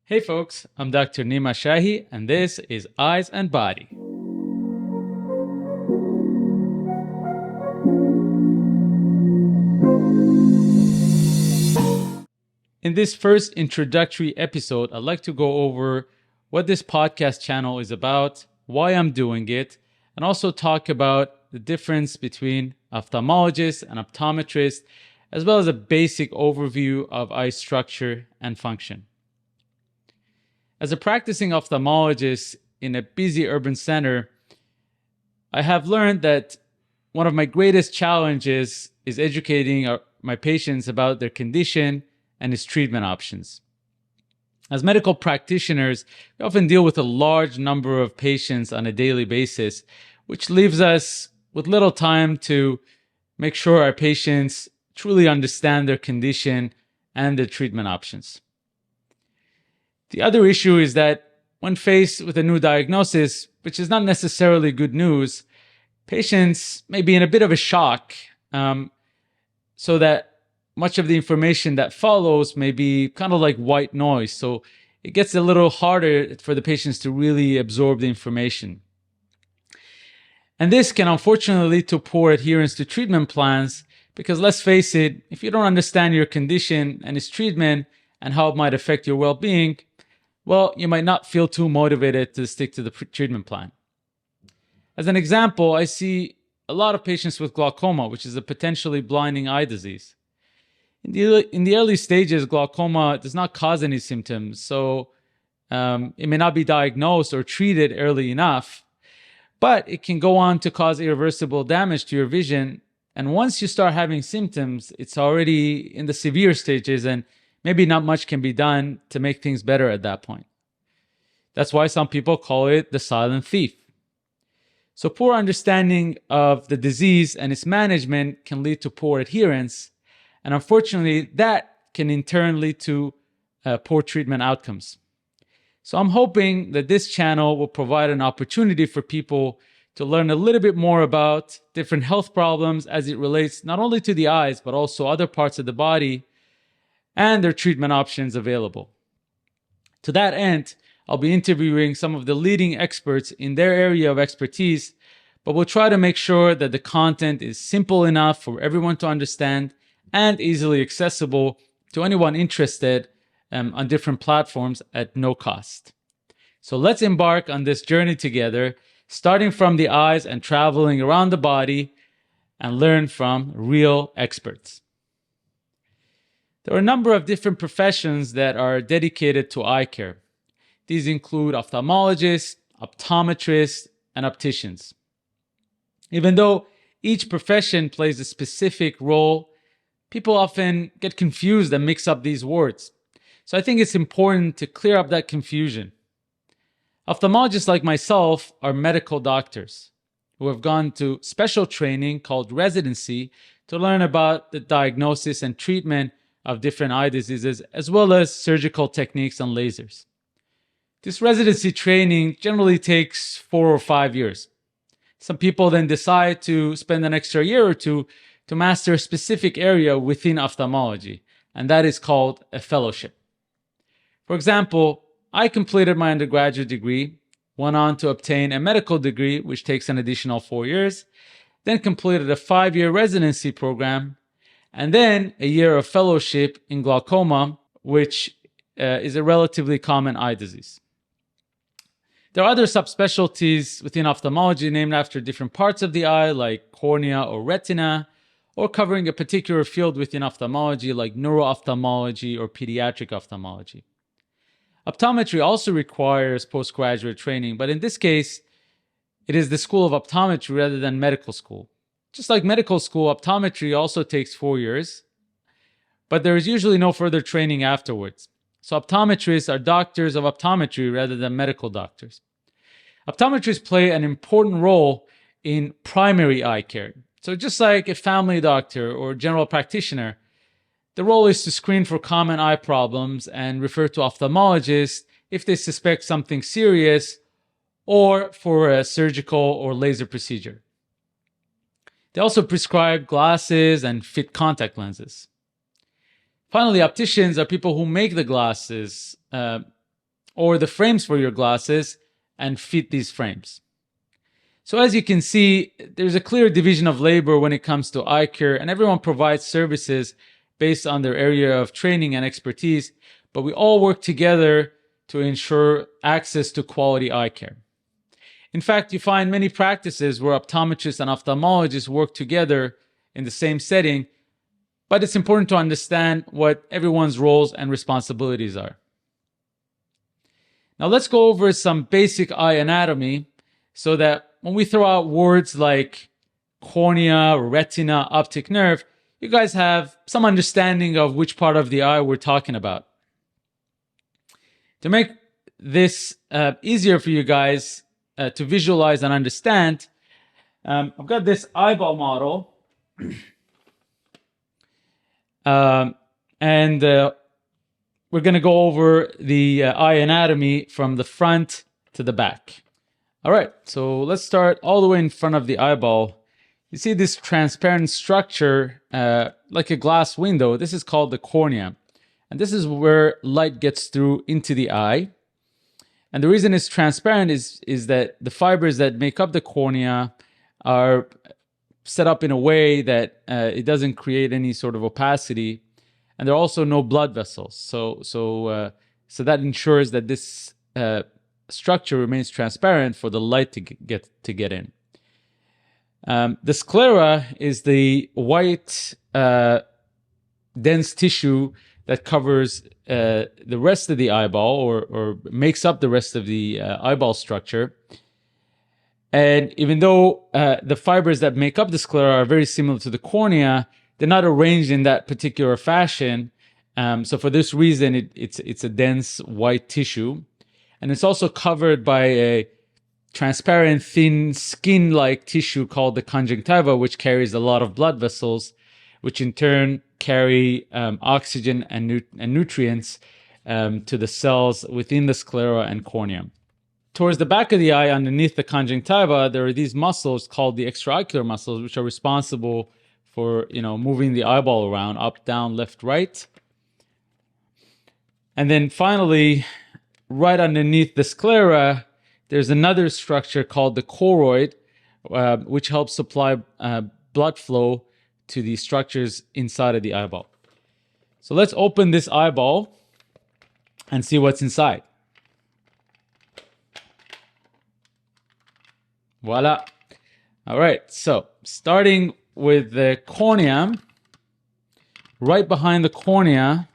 Hey folks, I'm Dr. Nima Shahi, and this is Eyes and Body. In this first introductory episode, I'd like to go over what this podcast channel is about, why I'm doing it, and also talk about the difference between ophthalmologists and optometrists, as well as a basic overview of eye structure and function. As a practicing ophthalmologist in a busy urban center, I have learned that one of my greatest challenges is educating my patients about their condition and its treatment options. As medical practitioners, we often deal with a large number of patients on a daily basis, which leaves us with little time to make sure our patients truly understand their condition and their treatment options. The other issue is that when faced with a new diagnosis, which is not necessarily good news, patients may be in a bit of a shock, so that much of the information that follows may be kind of like white noise. So it gets a little harder for the patients to really absorb the information. And this can unfortunately lead to poor adherence to treatment plans because, let's face it, if you don't understand your condition and its treatment and how it might affect your well-being, well, you might not feel too motivated to stick to the treatment plan. As an example, I see a lot of patients with glaucoma, which is a potentially blinding eye disease. In the early stages, glaucoma does not cause any symptoms, so it may not be diagnosed or treated early enough, but it can go on to cause irreversible damage to your vision. And once you start having symptoms, it's already in the severe stages, and maybe not much can be done to make things better at that point. That's why some people call it the silent thief. So poor understanding of the disease and its management can lead to poor adherence. And unfortunately, that can in turn lead to poor treatment outcomes. So I'm hoping that this channel will provide an opportunity for people to learn a little bit more about different health problems as it relates not only to the eyes, but also other parts of the body and their treatment options available. To that end, I'll be interviewing some of the leading experts in their area of expertise, but we'll try to make sure that the content is simple enough for everyone to understand and easily accessible to anyone interested on different platforms at no cost. So let's embark on this journey together, starting from the eyes and traveling around the body and learn from real experts. There are a number of different professions that are dedicated to eye care. These include ophthalmologists, optometrists, and opticians. Even though each profession plays a specific role, people often get confused and mix up these words. So I think it's important to clear up that confusion. Ophthalmologists like myself are medical doctors who have gone to special training called residency to learn about the diagnosis and treatment of different eye diseases, as well as surgical techniques and lasers. This residency training generally takes 4 or 5 years. Some people then decide to spend an extra year or two to master a specific area within ophthalmology, and that is called a fellowship. For example, I completed my undergraduate degree, went on to obtain a medical degree, which takes an additional 4 years, then completed a 5-year residency program, and then a year of fellowship in glaucoma, which is a relatively common eye disease. There are other subspecialties within ophthalmology named after different parts of the eye, like cornea or retina, or covering a particular field within ophthalmology, like neuro-ophthalmology or pediatric ophthalmology. Optometry also requires postgraduate training, but in this case, it is the School of Optometry rather than medical school. Just like medical school, optometry also takes 4 years, but there is usually no further training afterwards. So optometrists are doctors of optometry rather than medical doctors. Optometrists play an important role in primary eye care. So just like a family doctor or general practitioner, the role is to screen for common eye problems and refer to ophthalmologists if they suspect something serious or for a surgical or laser procedure. They also prescribe glasses and fit contact lenses. Finally, opticians are people who make the glasses or the frames for your glasses and fit these frames. So as you can see, there's a clear division of labor when it comes to eye care, and everyone provides services based on their area of training and expertise, but we all work together to ensure access to quality eye care. In fact, you find many practices where optometrists and ophthalmologists work together in the same setting, but it's important to understand what everyone's roles and responsibilities are. Now let's go over some basic eye anatomy so that when we throw out words like cornea, retina, optic nerve, you guys have some understanding of which part of the eye we're talking about. To make this easier for you guys to visualize and understand, I've got this eyeball model. And we're going to go over the eye anatomy from the front to the back. All right, so let's start all the way in front of the eyeball. You see this transparent structure like a glass window. This is called the cornea. And this is where light gets through into the eye. And the reason it's transparent is that the fibers that make up the cornea are set up in a way that it doesn't create any sort of opacity. And there are also no blood vessels. So that ensures that this structure remains transparent for the light to get in. The sclera is the white dense tissue that covers the rest of the eyeball or makes up the rest of the eyeball structure. And even though the fibers that make up the sclera are very similar to the cornea, they're not arranged in that particular fashion. So for this reason, it's a dense white tissue. And it's also covered by a transparent, thin, skin-like tissue called the conjunctiva, which carries a lot of blood vessels, which in turn carry oxygen and nutrients to the cells within the sclera and cornea. Towards the back of the eye, underneath the conjunctiva, there are these muscles called the extraocular muscles, which are responsible for moving the eyeball around, up, down, left, right. And then finally, right underneath the sclera, there's another structure called the choroid, which helps supply blood flow to the structures inside of the eyeball. So let's open this eyeball and see what's inside. Voila. All right, so starting with the cornea, right behind the cornea,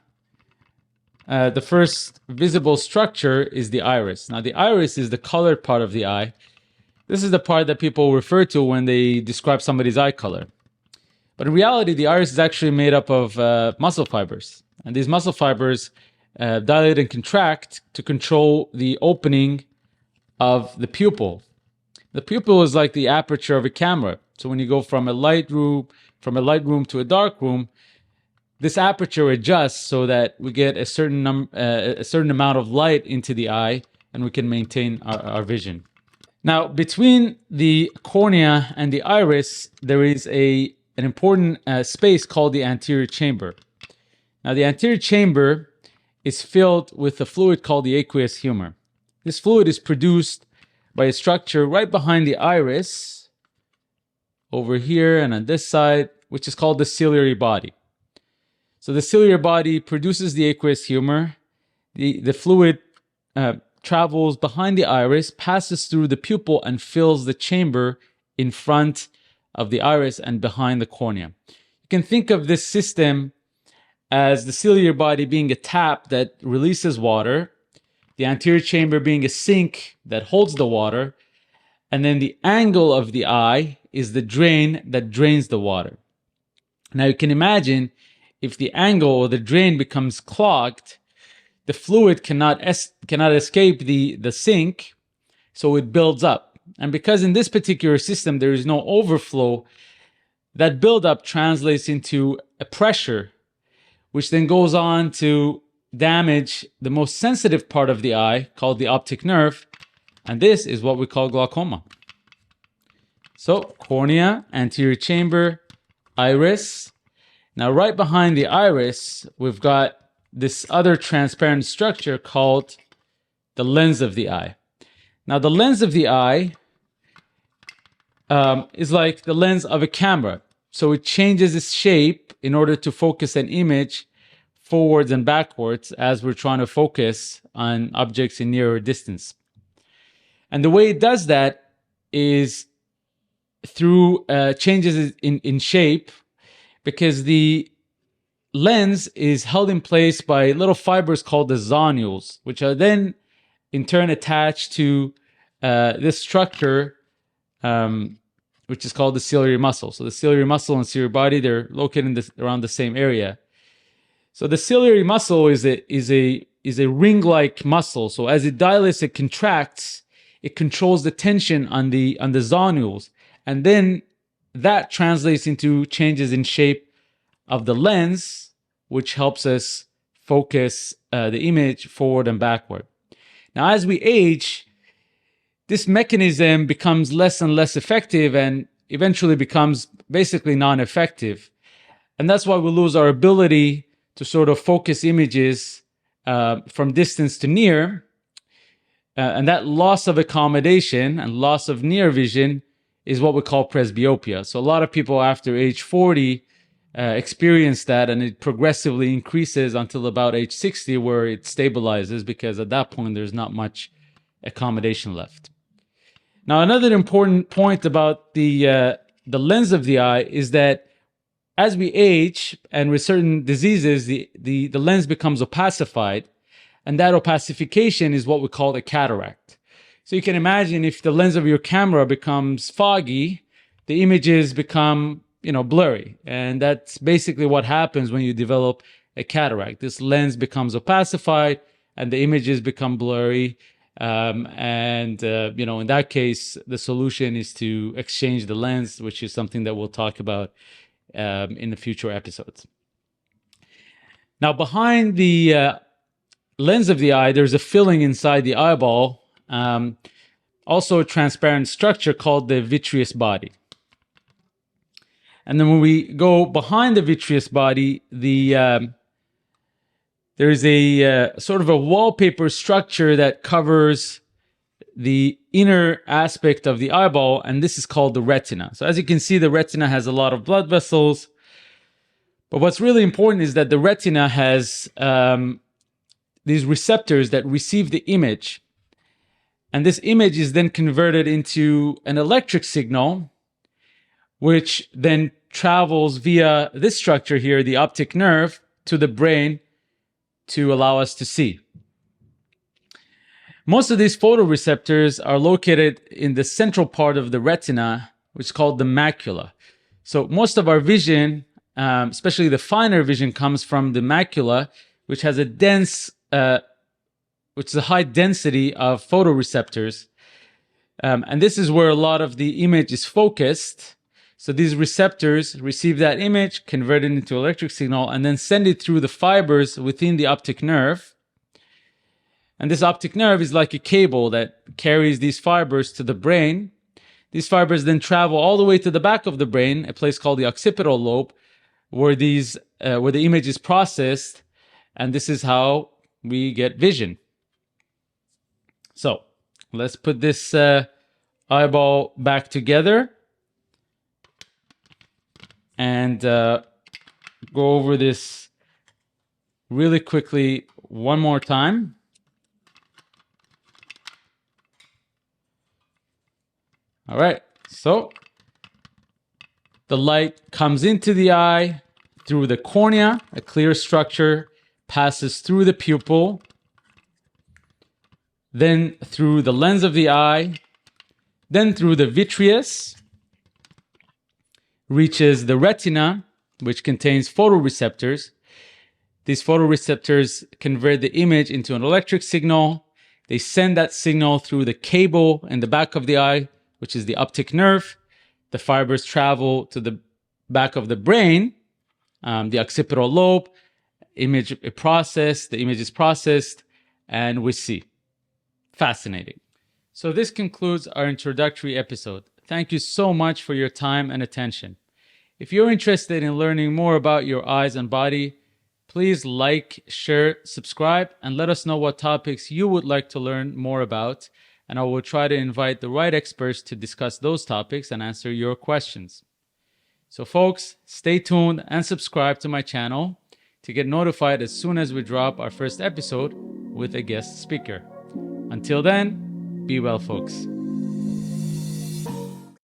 the first visible structure is the iris. Now, the iris is the colored part of the eye. This is the part that people refer to when they describe somebody's eye color. But in reality, the iris is actually made up of muscle fibers. And these muscle fibers dilate and contract to control the opening of the pupil. The pupil is like the aperture of a camera. So when you go from a light room to a dark room, this aperture adjusts so that we get a certain amount of light into the eye, and we can maintain our vision. Now, between the cornea and the iris, there is an important space called the anterior chamber. Now, the anterior chamber is filled with a fluid called the aqueous humor. This fluid is produced by a structure right behind the iris, over here and on this side, which is called the ciliary body. So the ciliary body produces the aqueous humor. The fluid travels behind the iris, passes through the pupil, and fills the chamber in front of the iris and behind the cornea. You can think of this system as the ciliary body being a tap that releases water, the anterior chamber being a sink that holds the water, and then the angle of the eye is the drain that drains the water. Now you can imagine if the angle or the drain becomes clogged, the fluid cannot escape the sink, so it builds up. And because in this particular system there is no overflow, that buildup translates into a pressure, which then goes on to damage the most sensitive part of the eye, called the optic nerve, and this is what we call glaucoma. So cornea, anterior chamber, iris. Now right behind the iris, we've got this other transparent structure called the lens of the eye. Now, the lens of the eye is like the lens of a camera. So it changes its shape in order to focus an image forwards and backwards as we're trying to focus on objects in nearer distance. And the way it does that is through changes in shape, because the lens is held in place by little fibers called the zonules, which are then in turn attached to this structure, which is called the ciliary muscle. So the ciliary muscle and ciliary body, they're located around the same area. So the ciliary muscle is a ring-like muscle. So as it dilates, it contracts. It controls the tension on the zonules, and then that translates into changes in shape of the lens, which helps us focus the image forward and backward. Now, as we age, this mechanism becomes less and less effective and eventually becomes basically non-effective. And that's why we lose our ability to sort of focus images from distance to near. And that loss of accommodation and loss of near vision is what we call presbyopia. So a lot of people after age 40 experience that, and it progressively increases until about age 60, where it stabilizes, because at that point there's not much accommodation left. Now, another important point about the lens of the eye is that as we age and with certain diseases, the lens becomes opacified, and that opacification is what we call a cataract. So you can imagine if the lens of your camera becomes foggy, the images become, blurry. And that's basically what happens when you develop a cataract. This lens becomes opacified and the images become blurry. In that case, the solution is to exchange the lens, which is something that we'll talk about in the future episodes. Now, behind the lens of the eye, there's a filling inside the eyeball, also a transparent structure called the vitreous body. And then when we go behind the vitreous body, there's a sort of a wallpaper structure that covers the inner aspect of the eyeball, and this is called the retina. So as you can see, the retina has a lot of blood vessels, but what's really important is that the retina has these receptors that receive the image, and this image is then converted into an electric signal, which then travels via this structure here, the optic nerve, to the brain to allow us to see. Most of these photoreceptors are located in the central part of the retina, which is called the macula. So most of our vision, especially the finer vision, comes from the macula, which has a high density of photoreceptors. And this is where a lot of the image is focused. So these receptors receive that image, convert it into electric signal, and then send it through the fibers within the optic nerve. And this optic nerve is like a cable that carries these fibers to the brain. These fibers then travel all the way to the back of the brain, a place called the occipital lobe, where the image is processed, and this is how we get vision. So let's put this eyeball back together and go over this really quickly one more time. All right, so the light comes into the eye through the cornea, a clear structure, passes through the pupil, then through the lens of the eye, then through the vitreous, reaches the retina, which contains photoreceptors. These photoreceptors convert the image into an electric signal. They send that signal through the cable in the back of the eye, which is the optic nerve. The fibers travel to the back of the brain, the occipital lobe. The image is processed, and we see. Fascinating. So this concludes our introductory episode. Thank you so much for your time and attention. If you're interested in learning more about your eyes and body, Please like, share, subscribe, and let us know what topics you would like to learn more about, and I will try to invite the right experts to discuss those topics and answer your questions. So folks, stay tuned and subscribe to my channel to get notified as soon as we drop our first episode with a guest speaker. Until then, be well, folks.